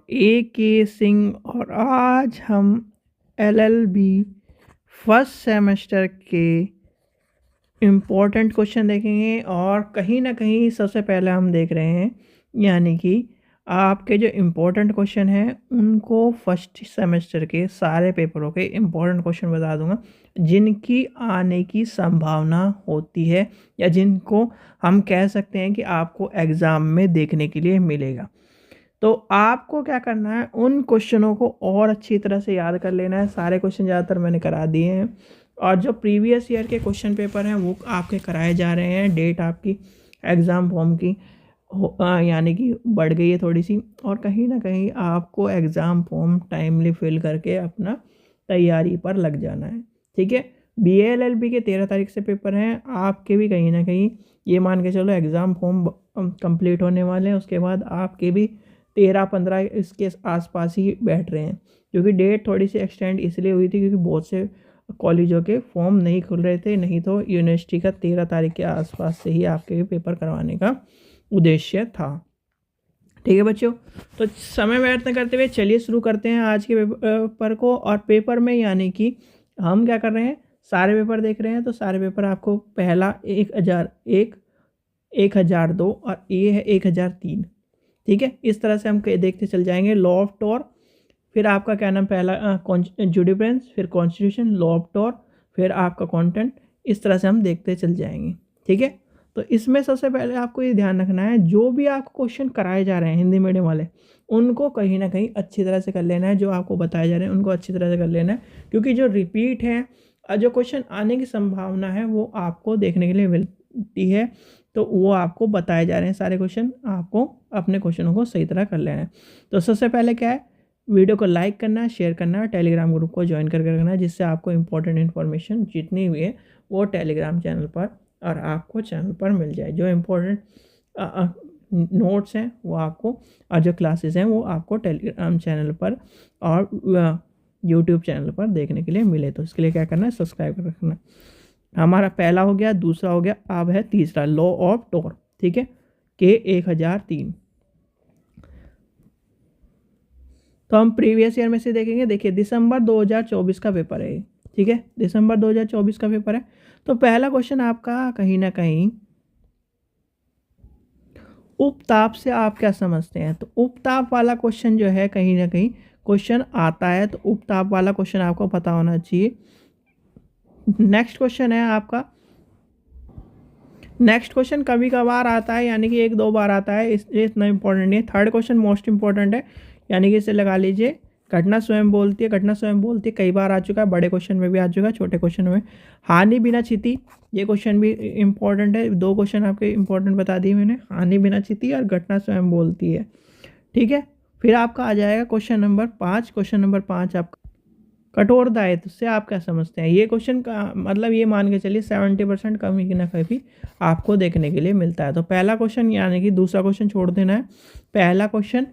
ए के सिंह और आज हम एलएलबी फर्स्ट सेमेस्टर के इम्पोर्टेंट क्वेश्चन देखेंगे और कहीं ना कहीं सबसे पहले हम देख रहे हैं यानी कि आपके जो इम्पोर्टेंट क्वेश्चन हैं उनको फर्स्ट सेमेस्टर के सारे पेपरों के इम्पोर्टेंट क्वेश्चन बता दूंगा जिनकी आने की संभावना होती है या जिनको हम कह सकते हैं कि आपको एग्ज़ाम में देखने के लिए मिलेगा। तो आपको क्या करना है, उन क्वेश्चनों को और अच्छी तरह से याद कर लेना है। सारे क्वेश्चन ज़्यादातर मैंने करा दिए हैं और जो प्रीवियस ईयर के क्वेश्चन पेपर हैं वो आपके कराए जा रहे हैं। डेट आपकी एग्ज़ाम फॉर्म की यानी कि बढ़ गई है थोड़ी सी, और कहीं ना कहीं आपको एग्ज़ाम फॉर्म टाइमली फिल करके अपना तैयारी पर लग जाना है। ठीक है, BA-LLB के 13 तारीख से पेपर हैं, आपके भी कहीं ना कहीं ये मान के चलो एग्ज़ाम फॉर्म कंप्लीट होने वाले हैं, उसके बाद आपके भी 13-15 इसके आसपास ही बैठ रहे हैं, क्योंकि डेट थोड़ी सी एक्सटेंड इसलिए हुई थी क्योंकि बहुत से कॉलेजों के फॉर्म नहीं खुल रहे थे, नहीं तो यूनिवर्सिटी का 13 तारीख के आसपास से ही आपके भी पेपर करवाने का उद्देश्य था। ठीक है बच्चों, तो समय व्यर्थ न करते हुए चलिए शुरू करते हैं आज के पेपर को। और पेपर में यानी कि हम क्या कर रहे हैं, सारे पेपर देख रहे हैं, तो सारे पेपर आपको पहला 1001, 1002 और ये है 1003। ठीक है, इस तरह से हम देखते चल जाएंगे। लॉ ऑफ टॉर, फिर आपका क्या नाम पहला जुडिप्रेंस, फिर कॉन्स्टिट्यूशन, लॉ ऑफ टॉर, फिर आपका कंटेंट, इस तरह से हम देखते चल जाएंगे। ठीक है, तो इसमें सबसे पहले आपको ये ध्यान रखना है, जो भी आपको क्वेश्चन कराए जा रहे हैं हिंदी मीडियम वाले, उनको कहीं ना कहीं अच्छी तरह से कर लेना है। जो आपको बताए जा रहे हैं उनको अच्छी तरह से कर लेना है, क्योंकि जो रिपीट है और जो क्वेश्चन आने की संभावना है वो आपको देखने के लिए मिलती है। तो वो आपको बताए जा रहे हैं सारे क्वेश्चन, आपको अपने क्वेश्चनों को सही तरह कर लेना है। तो सबसे पहले क्या है, वीडियो को लाइक करना है, शेयर करना है, टेलीग्राम ग्रुप को ज्वाइन करके रखना है, जिससे आपको इंपॉर्टेंट इन्फॉर्मेशन जितनी भी है वो टेलीग्राम चैनल पर और आपको चैनल पर मिल जाए। जो इम्पोर्टेंट नोट्स हैं वो आपको और जो क्लासेस हैं वो आपको टेलीग्राम चैनल पर और यूट्यूब चैनल पर देखने के लिए मिले। तो इसके लिए क्या करना है, सब्सक्राइब कर रखना। हमारा पहला हो गया, दूसरा हो गया, अब है तीसरा, लॉ ऑफ टॉर। ठीक है, के 1003। तो हम प्रीवियस ईयर में से देखेंगे। देखिए दिसंबर 2024 का पेपर है। ठीक है, दिसंबर 2024 का पेपर है। तो पहला क्वेश्चन आपका कहीं ना कहीं उपताप से आप क्या समझते हैं। तो उपताप वाला क्वेश्चन जो है कहीं ना कहीं क्वेश्चन आता है, तो उपताप वाला क्वेश्चन आपको पता होना चाहिए। नेक्स्ट क्वेश्चन है आपका, नेक्स्ट क्वेश्चन कभी कभार आता है, यानी कि 1-2 बार आता है, इसलिए इतना इंपॉर्टेंट नहीं है। थर्ड क्वेश्चन मोस्ट इंपॉर्टेंट है, यानी कि इसे लगा लीजिए, घटना स्वयं बोलती है। घटना स्वयं बोलती है कई बार आ चुका है, बड़े क्वेश्चन में भी आ चुका है, छोटे क्वेश्चन में। हानि बिना क्षति, ये क्वेश्चन भी इंपॉर्टेंट है। 2 क्वेश्चन आपके इंपॉर्टेंट बता दिए मैंने, हानि बिना क्षति और घटना स्वयं बोलती है। ठीक है, फिर आपका आ जाएगा क्वेश्चन नंबर 5। क्वेश्चन नंबर 5 आपका कठोर दायित्व से आप क्या समझते हैं। ये क्वेश्चन का मतलब ये मान के चलिए 70% कभी ना कभी आपको देखने के लिए मिलता है। तो पहला क्वेश्चन यानी कि दूसरा क्वेश्चन छोड़ देना है, पहला क्वेश्चन,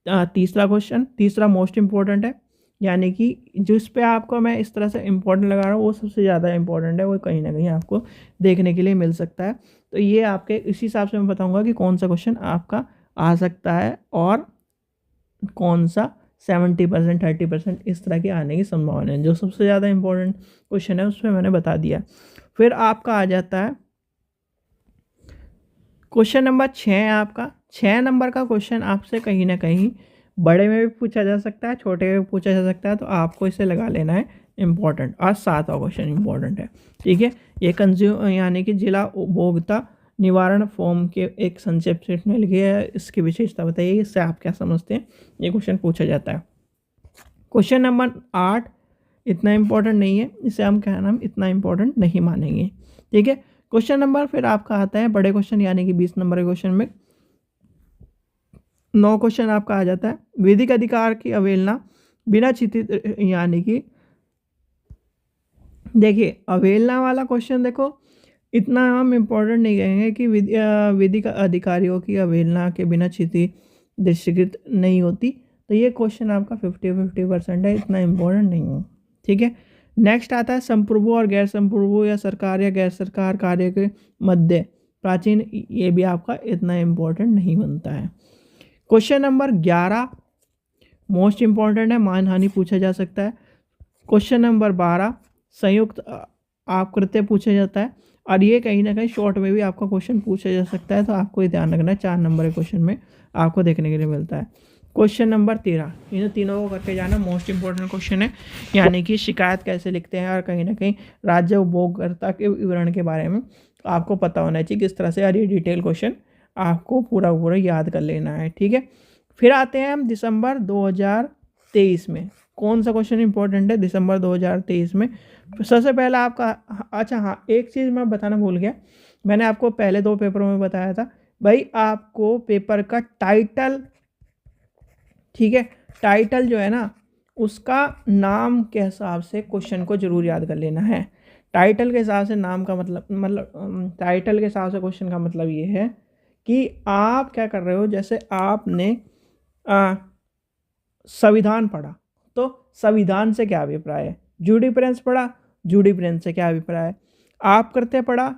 तीसरा क्वेश्चन, तीसरा मोस्ट इंपॉर्टेंट है, यानी कि जिस पे आपको मैं इस तरह से इंपॉर्टेंट लगा रहा हूँ वो सबसे ज़्यादा इंपॉर्टेंट है, वो कहीं ना कहीं आपको देखने के लिए मिल सकता है। तो ये आपके इस हिसाब से मैं बताऊँगा कि कौन सा क्वेश्चन आपका आ सकता है और कौन सा 70%, 30% इस तरह के आने की संभावना है। जो सबसे ज़्यादा इंपॉर्टेंट क्वेश्चन है उसमें मैंने बता दिया। फिर आपका आ जाता है क्वेश्चन नंबर 6। आपका 6 नंबर का क्वेश्चन आपसे कहीं ना कहीं बड़े में भी पूछा जा सकता है, छोटे में भी पूछा जा सकता है, तो आपको इसे लगा लेना है इम्पोर्टेंट। और 7वां क्वेश्चन इम्पोर्टेंट है। ठीक है, ये कंज्यूम यानी कि जिला उपभोक्ता निवारण फॉर्म के एक संक्षिप्त सेट में लिखी है, इसकी विशेषता बताइए, इससे आप क्या समझते हैं, ये क्वेश्चन पूछा जाता है। क्वेश्चन नंबर 8 इतना इम्पोर्टेंट नहीं है, इसे हम क्या नाम इतना इम्पोर्टेंट नहीं मानेंगे। ठीक है, क्वेश्चन नंबर फिर आपका आता है बड़े क्वेश्चन, यानी कि 20 नंबर के क्वेश्चन में 9 क्वेश्चन आपका आ जाता है, विधिक अधिकार की अवहेलना बिना क्षति, यानी कि देखिए अवहेलना वाला क्वेश्चन देखो इतना हम इम्पोर्टेंट नहीं कहेंगे कि विधिक अधिकारियों की अवहेलना के बिना क्षति दृष्टिगत नहीं होती। तो ये क्वेश्चन आपका 50-50% है, इतना इम्पोर्टेंट नहीं है। ठीक है, नेक्स्ट आता है संप्रभु और गैर संप्रभु या सरकार या गैर सरकार कार्य के मध्य प्राचीन, ये भी आपका इतना इम्पोर्टेंट नहीं बनता है। क्वेश्चन नंबर 11 मोस्ट इंपॉर्टेंट है, मानहानि पूछा जा सकता है। क्वेश्चन नंबर 12 संयुक्त आकृत्य पूछा जाता है, और ये कहीं ना कहीं शॉर्ट में भी आपका क्वेश्चन पूछा जा सकता है, तो आपको ये ध्यान रखना है, 4 नंबर के क्वेश्चन में आपको देखने के लिए मिलता है। क्वेश्चन नंबर 13, इन तीनों को करके जाना, मोस्ट इंपॉर्टेंट क्वेश्चन है, यानी कि शिकायत कैसे लिखते हैं, और कहीं ना कहीं राज्य उपभोक्ता के विवरण के बारे में आपको पता होना चाहिए किस तरह से, और ये डिटेल क्वेश्चन आपको पूरा पूरा याद कर लेना है, ठीक है। फिर आते हैं हम दिसंबर 2023 में, कौन सा क्वेश्चन इंपॉर्टेंट है दिसंबर 2023 में। सबसे पहला आपका, अच्छा हाँ, एक चीज़ मैं बताना भूल गया, मैंने आपको पहले 2 पेपरों में बताया था भाई, आपको पेपर का टाइटल, ठीक है, टाइटल जो है ना उसका नाम के हिसाब से क्वेश्चन को जरूर याद कर लेना है। टाइटल के हिसाब से नाम का मतलब टाइटल के हिसाब से क्वेश्चन का मतलब ये है कि आप क्या कर रहे हो, जैसे आपने संविधान पढ़ा तो संविधान से क्या अभिप्राय है, जूडिप्रेंस पढ़ा, जूडिप्रेंस से क्या अभिप्राय है, आप करते पढ़ा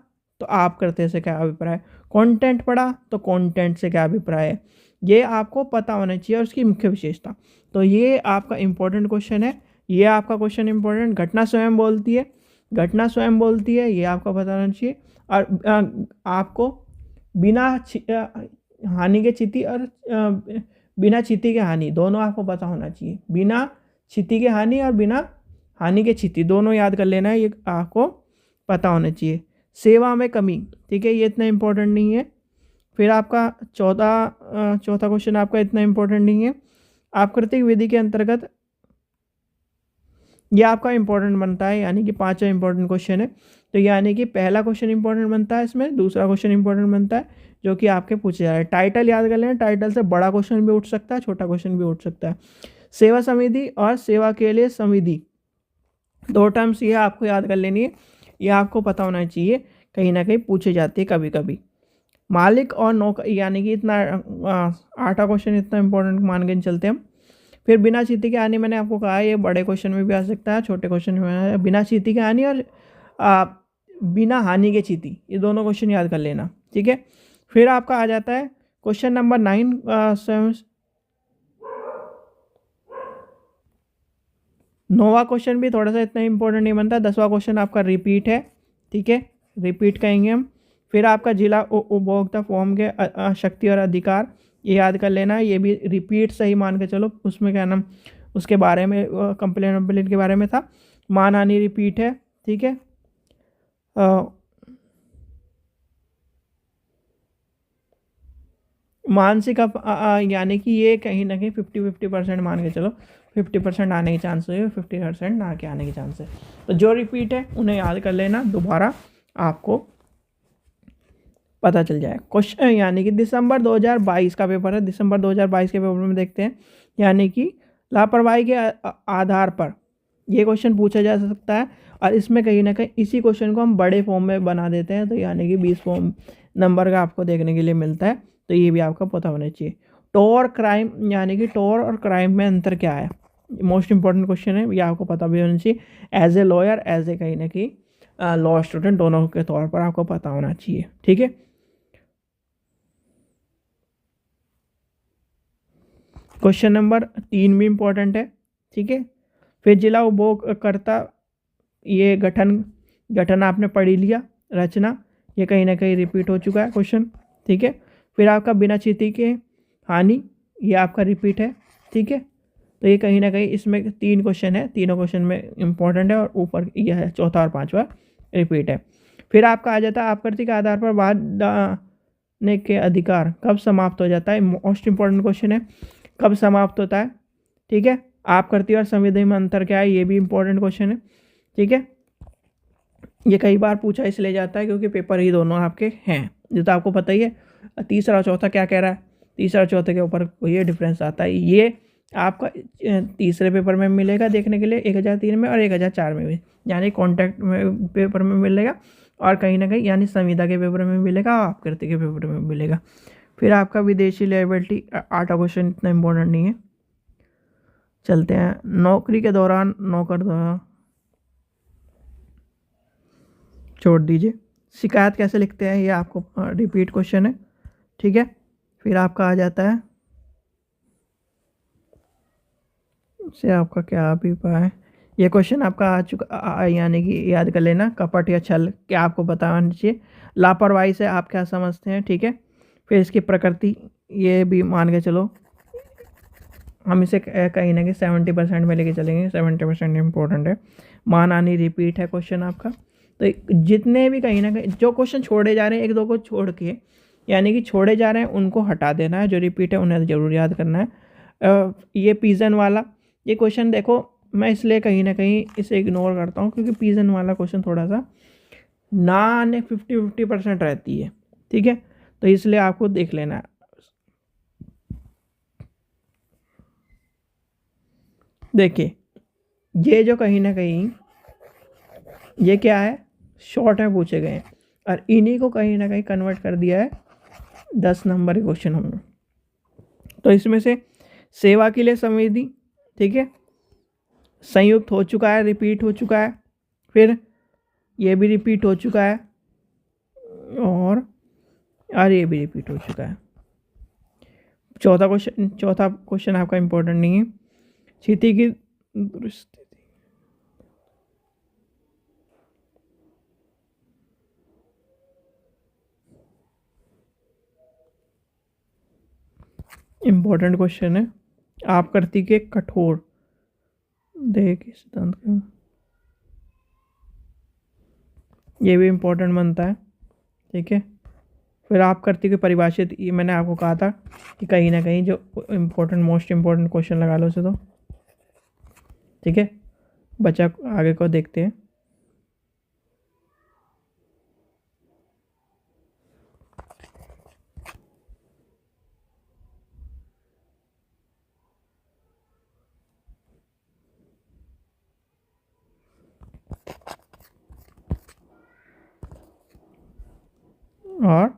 तो आप करते से क्या अभिप्राय है, कंटेंट पढ़ा तो कंटेंट से क्या अभिप्राय है, ये आपको पता होना चाहिए, और उसकी मुख्य विशेषता। तो ये आपका इम्पोर्टेंट क्वेश्चन है, ये आपका क्वेश्चन इम्पोर्टेंट, घटना स्वयं बोलती है, घटना स्वयं बोलती है, ये आपको पता होना चाहिए। और आपको बिना हानि के क्षति और बिना क्षति के हानि दोनों आपको पता होना चाहिए, बिना क्षति के हानि और बिना हानि के क्षति दोनों याद कर लेना है, ये आपको पता होना चाहिए। सेवा में कमी, ठीक है, ये इतना इम्पोर्टेंट नहीं है। फिर आपका चौथा क्वेश्चन आपका इतना इम्पोर्टेंट नहीं है। आकृतिक विधि के अंतर्गत ये आपका इम्पोर्टेंट बनता है, यानी कि 5वां इम्पोर्टेंट क्वेश्चन है, तो यानी कि पहला क्वेश्चन इंपॉर्टेंट बनता है इसमें, दूसरा क्वेश्चन इंपॉर्टेंट बनता है जो कि आपके पूछे जा रहे हैं। टाइटल याद कर लेना, टाइटल से बड़ा क्वेश्चन भी उठ सकता है, छोटा क्वेश्चन भी उठ सकता है। सेवा समिति और सेवा के लिए समिति, 2 टर्म्स ये आपको याद कर लेनी है, ये आपको पता होना चाहिए, कहीं ना कहीं पूछे जाती है कभी कभी। मालिक और नौकर, यानी कि इतना 8वां क्वेश्चन इतना इंपॉर्टेंट मान के चलते हैं हम। फिर बिना क्षति के हानि, मैंने आपको कहा ये बड़े क्वेश्चन में भी आ सकता है, छोटे क्वेश्चन में, बिना क्षति के हानि और बिना हानि के क्षति, ये दोनों क्वेश्चन याद कर लेना, ठीक है। फिर आपका आ जाता है क्वेश्चन नंबर 9, 9वां क्वेश्चन भी थोड़ा सा इतना इंपॉर्टेंट नहीं बनता। 10वां क्वेश्चन आपका रिपीट है, ठीक है, रिपीट कहेंगे हम। फिर आपका जिला उपभोक्ता फॉर्म के शक्ति और अधिकार, ये याद कर लेना है, ये भी रिपीट सही मान के चलो, उसमें क्या नाम उसके बारे में कंप्लेन के बारे में था। मानहानि रिपीट है, ठीक है। मानसिक यानी कि ये कहीं ना कहीं 50-50% मान के चलो, 50% आने के चांस है, 50% ना के आने के चांस है। तो जो रिपीट है उन्हें याद कर लेना, दोबारा आपको पता चल जाए। क्वेश्चन यानी कि दिसंबर 2022 का पेपर है, दिसंबर 2022 के पेपर में देखते हैं, यानी कि लापरवाही के आधार पर ये क्वेश्चन पूछा जा सकता है, और इसमें कहीं ना कहीं इसी क्वेश्चन को हम बड़े फॉर्म में बना देते हैं, तो यानी कि 20 फॉर्म नंबर का आपको देखने के लिए मिलता है, तो ये भी आपका पता होना चाहिए। टॉर क्राइम, यानी कि टॉर और क्राइम में अंतर क्या है, मोस्ट इंपॉर्टेंट क्वेश्चन है, ये आपको पता भी होना चाहिए। As a lawyer, as a कहीं ना कहीं लॉ स्टूडेंट, दोनों के तौर पर आपको पता होना चाहिए, ठीक है। क्वेश्चन नंबर 3 भी इम्पोर्टेंट है, ठीक है। फिर जिला उपभोगकर्ता, ये गठन आपने पढ़ ही लिया, रचना ये कहीं ना कहीं रिपीट हो चुका है क्वेश्चन, ठीक है। फिर आपका बिना क्षति के हानि, ये आपका रिपीट है, ठीक है। तो ये कहीं ना कहीं इसमें 3 क्वेश्चन है, तीनों क्वेश्चन में इंपॉर्टेंट है, और ऊपर यह है चौथा और 5वां रिपीट है। फिर आपका आ जाता है आकृति के आधार पर वादने के अधिकार कब समाप्त हो जाता है, मोस्ट इंपॉर्टेंट क्वेश्चन है, कब समाप्त होता है, ठीक है। आकृति और संविधि में अंतर क्या है, ये भी इंपॉर्टेंट क्वेश्चन है, ठीक है। ये कई बार पूछा इसलिए जाता है क्योंकि पेपर ही दोनों आपके हैं, ये तो आपको पता ही है। तीसरा और चौथा क्या कह रहा है, तीसरा और चौथे के ऊपर ये डिफरेंस आता है, ये आपका तीसरे पेपर में मिलेगा देखने के लिए 1003 में, और 1004 में भी, यानी कॉन्टैक्ट में पेपर में मिलेगा, और कहीं ना कहीं यानी संविदा के पेपर में मिलेगा, और आकृति के पेपर में मिलेगा। फिर आपका विदेशी लायबिलिटी, 8वां क्वेश्चन इतना इम्पोर्टेंट नहीं है, चलते हैं। नौकरी के दौरान नौकर छोड़ दीजिए। शिकायत कैसे लिखते हैं, ये आपको रिपीट क्वेश्चन है, ठीक है। फिर आपका आ जाता है से आपका क्या अभिप्राय है? ये क्वेश्चन आपका आ चुका, यानी कि याद कर लेना। कपट या छल क्या आपको बताना चाहिए। लापरवाही से आप क्या समझते हैं, ठीक है। फिर इसकी प्रकृति, ये भी मान के चलो हम इसे कहीं ना कहीं 70% में लेके चलेंगे, 70% इम्पोर्टेंट है। मानानी रिपीट है क्वेश्चन आपका। तो जितने भी कहीं ना कहीं जो क्वेश्चन छोड़े जा रहे हैं, एक दो को छोड़ के, यानी कि छोड़े जा रहे हैं उनको हटा देना है, जो रिपीट है उन्हें ज़रूर याद करना है। ये पिजन वाला, ये क्वेश्चन देखो मैं इसलिए कहीं ना कहीं इसे इग्नोर करता हूँ क्योंकि पिजन वाला क्वेश्चन थोड़ा सा ना आने 50% रहती है, ठीक है। तो इसलिए आपको देख लेना है। देखिए ये जो कहीं ना कहीं ये क्या है, शॉर्ट में पूछे गए हैं और इन्हीं को कहीं ना कहीं कन्वर्ट कर दिया है 10 नंबर के क्वेश्चन हमने। तो इसमें से सेवा के लिए संवेदी, ठीक है, संयुक्त हो चुका है, रिपीट हो चुका है। फिर ये भी रिपीट हो चुका है और ये भी रिपीट हो चुका है। चौथा क्वेश्चन आपका इम्पोर्टेंट नहीं है। स्थिति की दुरुस्ती, इम्पोर्टेंट क्वेश्चन है। आप करती के कठोर देह के सिद्धांत का, ये भी इम्पोर्टेंट बनता है, ठीक है। फिर आप करती के परिभाषित, ये मैंने आपको कहा था कि कहीं ना कहीं जो इम्पोर्टेंट मोस्ट इम्पोर्टेंट क्वेश्चन लगा लो उसे, तो ठीक है। बच्चा आगे को देखते हैं। और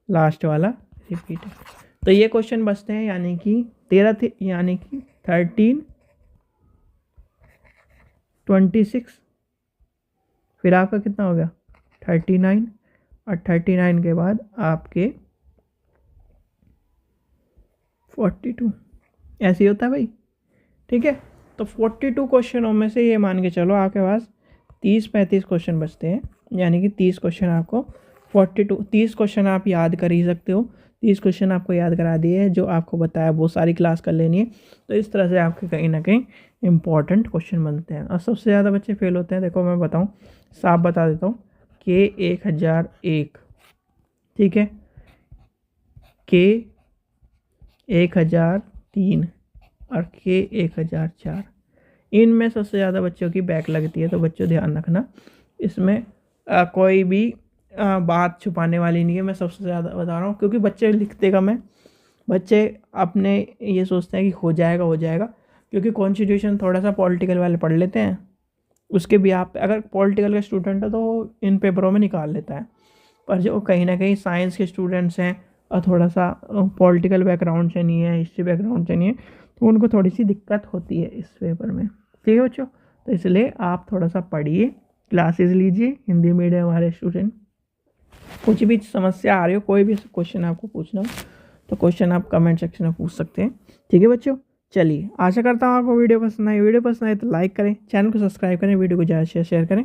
लास्ट वाला रिपीट है। तो ये क्वेश्चन बचते हैं, यानी कि 13 थे, यानी कि 13, 26, फिर आपका कितना हो गया 39, और 39 के बाद आपके 42, ऐसे ही होता है भाई, ठीक है। तो 42 क्वेश्चनों में से ये मान के चलो आपके पास 30-35 क्वेश्चन बचते हैं, यानी कि 30 क्वेश्चन आपको 30 क्वेश्चन आप याद कर ही सकते हो। 30 क्वेश्चन आपको याद करा दिए, जो आपको बताया वो सारी क्लास कर लेनी है। तो इस तरह से आपके कहीं ना कहीं इंपॉर्टेंट क्वेश्चन बनते हैं। और सबसे ज़्यादा बच्चे फेल होते हैं, देखो मैं बताऊँ, साफ बता देता हूँ, के 1001, ठीक है, के 1003 और के 1004, इनमें सबसे ज़्यादा बच्चों की बैक लगती है। तो बच्चों ध्यान रखना, इसमें कोई भी बात छुपाने वाली नहीं है। मैं सबसे ज़्यादा बता रहा हूँ क्योंकि बच्चे लिखते कम है, बच्चे अपने ये सोचते हैं कि हो जाएगा, क्योंकि कॉन्स्टिट्यूशन थोड़ा सा पॉलिटिकल वाले पढ़ लेते हैं, उसके भी आप अगर पॉलिटिकल का स्टूडेंट है तो इन पेपरों में निकाल लेता है। पर जो कहीं ना कहीं साइंस के स्टूडेंट्स हैं और थोड़ा सा पॉलिटिकल बैकग्राउंड से नहीं है, हिस्ट्री बैकग्राउंड से नहीं है, तो उनको थोड़ी सी दिक्कत होती है इस पेपर में, ठीक है बच्चों। तो इसलिए आप थोड़ा सा पढ़िए, क्लासेस लीजिए, हिंदी मीडियम वाले स्टूडेंट। कुछ भी समस्या आ रही हो, कोई भी क्वेश्चन आपको पूछना हो तो क्वेश्चन आप कमेंट सेक्शन में पूछ सकते हैं, ठीक है बच्चों। चलिए, आशा करता हूँ आपको वीडियो पसंद आई। वीडियो पसंद आए तो लाइक करें, चैनल को सब्सक्राइब करें, वीडियो को ज़्यादा शेयर करें।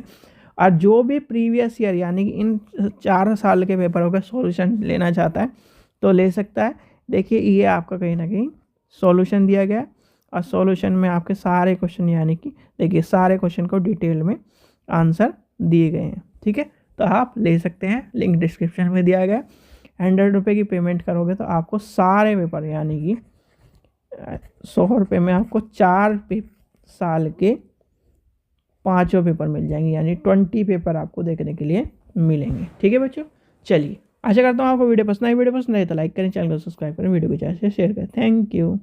और जो भी प्रीवियस ईयर यानी कि इन 4 साल के पेपरों का सॉल्यूशन लेना चाहता है तो ले सकता है। देखिए ये आपका कहीं ना कहीं सॉल्यूशन दिया गया है और सॉल्यूशन में आपके सारे क्वेश्चन, यानी कि देखिए सारे क्वेश्चन को डिटेल में आंसर दिए गए हैं, ठीक है। तो आप ले सकते हैं, लिंक डिस्क्रिप्शन में दिया गया है। 100 रुपये की पेमेंट करोगे तो आपको सारे पेपर, यानी कि 100 रुपये में आपको 4 साल के 5 पेपर मिल जाएंगे, यानी 20 पेपर आपको देखने के लिए मिलेंगे, ठीक है बच्चों। चलिए, आशा करता हूँ आपको वीडियो पसंद आई। वीडियो पसंद आई तो लाइक करें, चैनल को सब्सक्राइब करें, वीडियो को ज़्यादा से शेयर करें। Thank you.